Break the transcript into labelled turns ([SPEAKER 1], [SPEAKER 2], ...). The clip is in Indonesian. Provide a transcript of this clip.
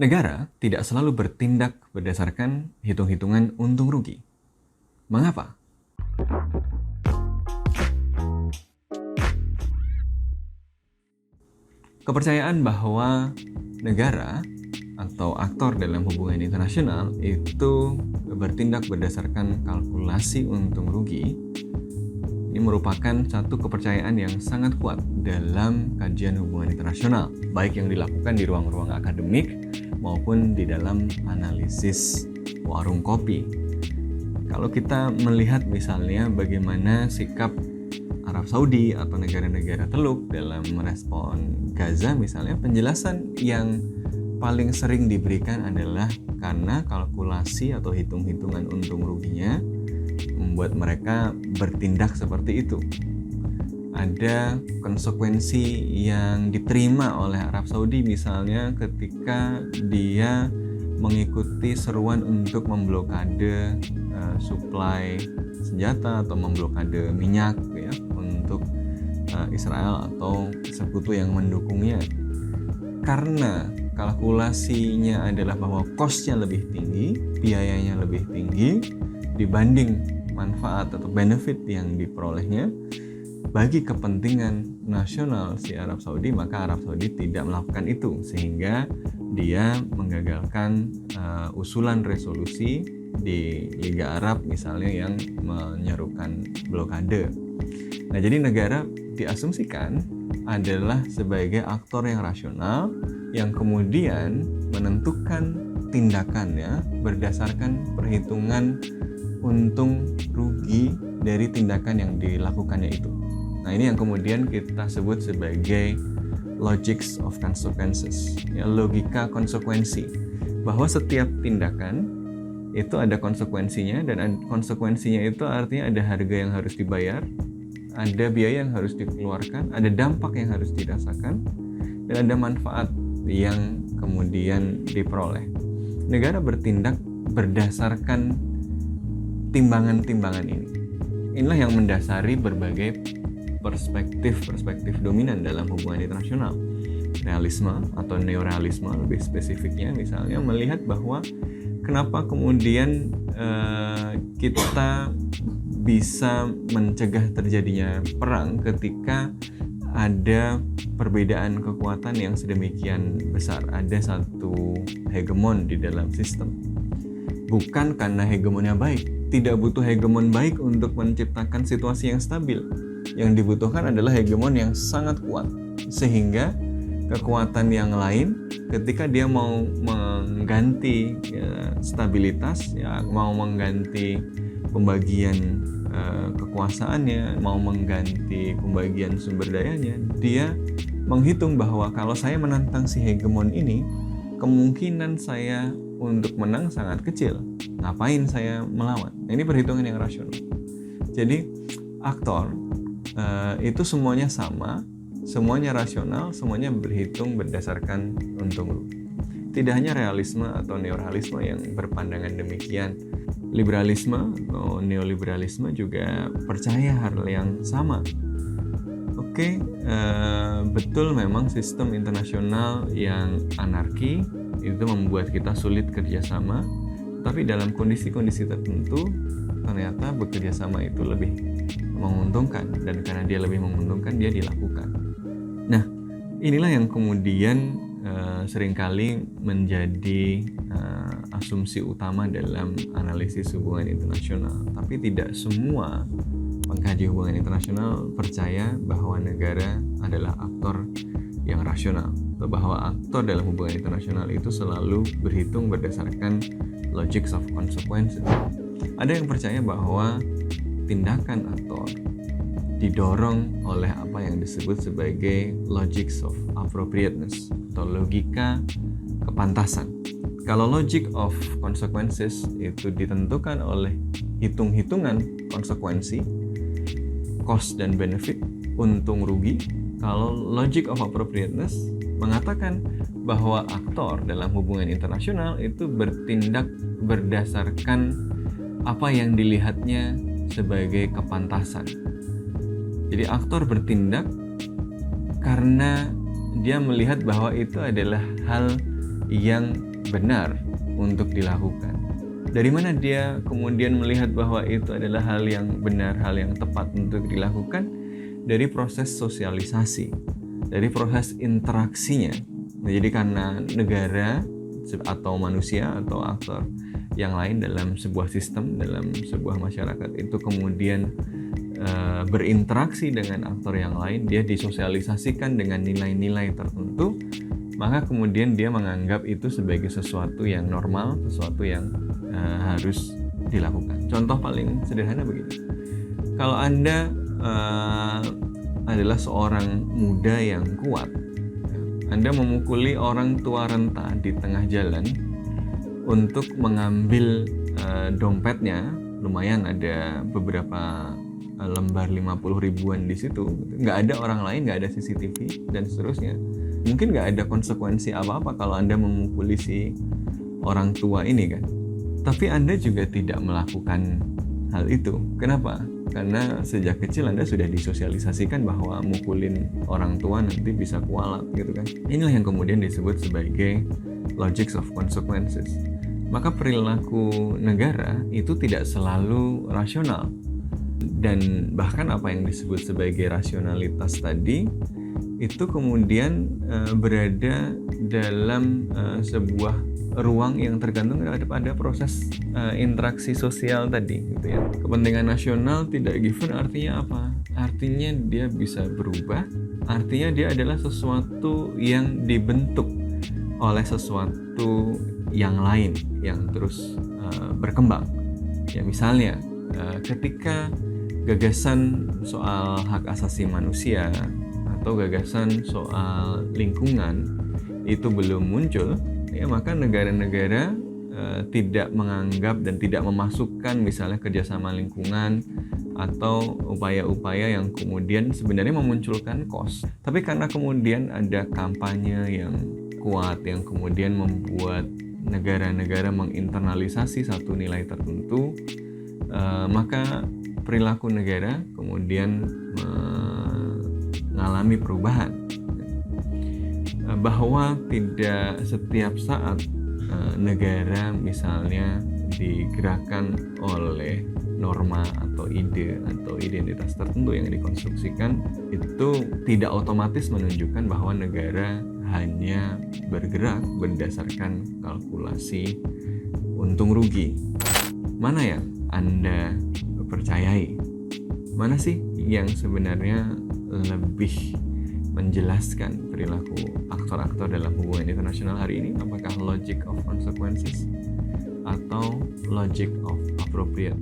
[SPEAKER 1] Negara tidak selalu bertindak berdasarkan hitung-hitungan untung rugi. Mengapa? Kepercayaan bahwa negara atau aktor dalam hubungan internasional itu bertindak berdasarkan kalkulasi untung rugi ini merupakan satu kepercayaan yang sangat kuat dalam kajian hubungan internasional, baik yang dilakukan di ruang-ruang akademik maupun di dalam analisis warung kopi. Kalau kita melihat misalnya bagaimana sikap Arab Saudi atau negara-negara Teluk dalam merespon Gaza misalnya, penjelasan yang paling sering diberikan adalah karena kalkulasi atau hitung-hitungan untung ruginya membuat mereka bertindak seperti itu. Ada konsekuensi yang diterima oleh Arab Saudi misalnya ketika dia mengikuti seruan untuk memblokade suplai senjata atau memblokade minyak ya, untuk Israel atau sekutu yang mendukungnya. Karena kalkulasinya adalah bahwa cost-nya lebih tinggi, biayanya lebih tinggi dibanding manfaat atau benefit yang diperolehnya bagi kepentingan nasional si Arab Saudi, maka Arab Saudi tidak melakukan itu sehingga dia menggagalkan usulan resolusi di Liga Arab misalnya yang menyerukan blokade. Nah, jadi negara diasumsikan adalah sebagai aktor yang rasional yang kemudian menentukan tindakannya berdasarkan perhitungan untung rugi dari tindakan yang dilakukannya itu. Nah, ini yang kemudian kita sebut sebagai logics of consequences, ya, logika konsekuensi, bahwa setiap tindakan itu ada konsekuensinya, dan konsekuensinya itu artinya ada harga yang harus dibayar, ada biaya yang harus dikeluarkan, ada dampak yang harus dirasakan, dan ada manfaat yang kemudian diperoleh. Negara bertindak berdasarkan timbangan-timbangan ini. Inilah yang mendasari berbagai perspektif dominan dalam hubungan internasional. Realisme atau neorealisme lebih spesifiknya misalnya melihat bahwa kenapa kemudian kita bisa mencegah terjadinya perang ketika ada perbedaan kekuatan yang sedemikian besar, ada satu hegemon di dalam sistem. Bukan karena hegemonnya baik, tidak butuh hegemon baik untuk menciptakan situasi yang stabil. Yang dibutuhkan adalah hegemon yang sangat kuat, sehingga kekuatan yang lain ketika dia mau mengganti stabilitas, ya, mau mengganti pembagian kekuasaannya, mau mengganti pembagian sumber dayanya, dia menghitung bahwa kalau saya menantang si hegemon ini, kemungkinan saya untuk menang sangat kecil. Ngapain saya melawan? Nah, ini perhitungan yang rasional. Jadi aktor itu semuanya sama, semuanya rasional, semuanya berhitung berdasarkan untung rugi. Tidak hanya realisme atau neorealisme yang berpandangan demikian, liberalisme atau neoliberalisme juga percaya hal yang sama. Oke, betul memang sistem internasional yang anarki itu membuat kita sulit kerjasama, tapi dalam kondisi-kondisi tertentu ternyata bekerjasama itu lebih menguntungkan, dan karena dia lebih menguntungkan dia dilakukan. Nah, inilah yang kemudian seringkali menjadi asumsi utama dalam analisis hubungan internasional. Tapi tidak semua pengkaji hubungan internasional percaya bahwa negara adalah aktor yang rasional, atau bahwa aktor dalam hubungan internasional itu selalu berhitung berdasarkan logics of consequences. Ada yang percaya bahwa tindakan aktor didorong oleh apa yang disebut sebagai logics of appropriateness atau logika kepantasan. Kalau logic of consequences itu ditentukan oleh hitung-hitungan konsekuensi, cost dan benefit, untung rugi. Kalau logic of appropriateness mengatakan bahwa aktor dalam hubungan internasional itu bertindak berdasarkan apa yang dilihatnya sebagai kepantasan. Jadi aktor bertindak karena dia melihat bahwa itu adalah hal yang benar untuk dilakukan. Dari mana dia kemudian melihat bahwa itu adalah hal yang benar, hal yang tepat untuk dilakukan? Dari proses sosialisasi, dari proses interaksinya. Nah, jadi karena negara atau manusia atau aktor yang lain dalam sebuah sistem, dalam sebuah masyarakat itu kemudian berinteraksi dengan aktor yang lain, dia disosialisasikan dengan nilai-nilai tertentu, maka kemudian dia menganggap itu sebagai sesuatu yang normal, sesuatu yang harus dilakukan. Contoh paling sederhana begini, kalau Anda adalah seorang muda yang kuat, Anda memukuli orang tua renta di tengah jalan untuk mengambil dompetnya, lumayan ada beberapa lembar 50 ribuan di situ, nggak ada orang lain, nggak ada CCTV dan seterusnya, mungkin nggak ada konsekuensi apa-apa kalau Anda memukuli si orang tua ini kan. Tapi Anda juga tidak melakukan hal itu. Kenapa? Karena sejak kecil Anda sudah disosialisasikan bahwa mukulin orang tua nanti bisa kualat gitu kan. Inilah yang kemudian disebut sebagai logic of consequences. Maka perilaku negara itu tidak selalu rasional. Dan bahkan apa yang disebut sebagai rasionalitas tadi itu kemudian berada dalam sebuah ruang yang tergantung pada proses interaksi sosial tadi gitu ya. Kepentingan nasional tidak given artinya apa? Artinya dia bisa berubah, artinya dia adalah sesuatu yang dibentuk oleh sesuatu yang lain yang terus berkembang. Ya misalnya ketika gagasan soal hak asasi manusia atau gagasan soal lingkungan itu belum muncul, ya maka negara-negara tidak menganggap dan tidak memasukkan misalnya kerjasama lingkungan atau upaya-upaya yang kemudian sebenarnya memunculkan cost. Tapi karena kemudian ada kampanye yang kuat yang kemudian membuat negara-negara menginternalisasi satu nilai tertentu, maka perilaku negara kemudian mengalami perubahan, bahwa tidak setiap saat negara misalnya digerakkan oleh norma atau ide atau identitas tertentu yang dikonstruksikan, itu tidak otomatis menunjukkan bahwa negara hanya bergerak berdasarkan kalkulasi untung rugi. Mana yang Anda percayai? Mana sih yang sebenarnya lebih menjelaskan perilaku aktor-aktor dalam hubungan internasional hari ini? Apakah logic of consequences atau logic of appropriate?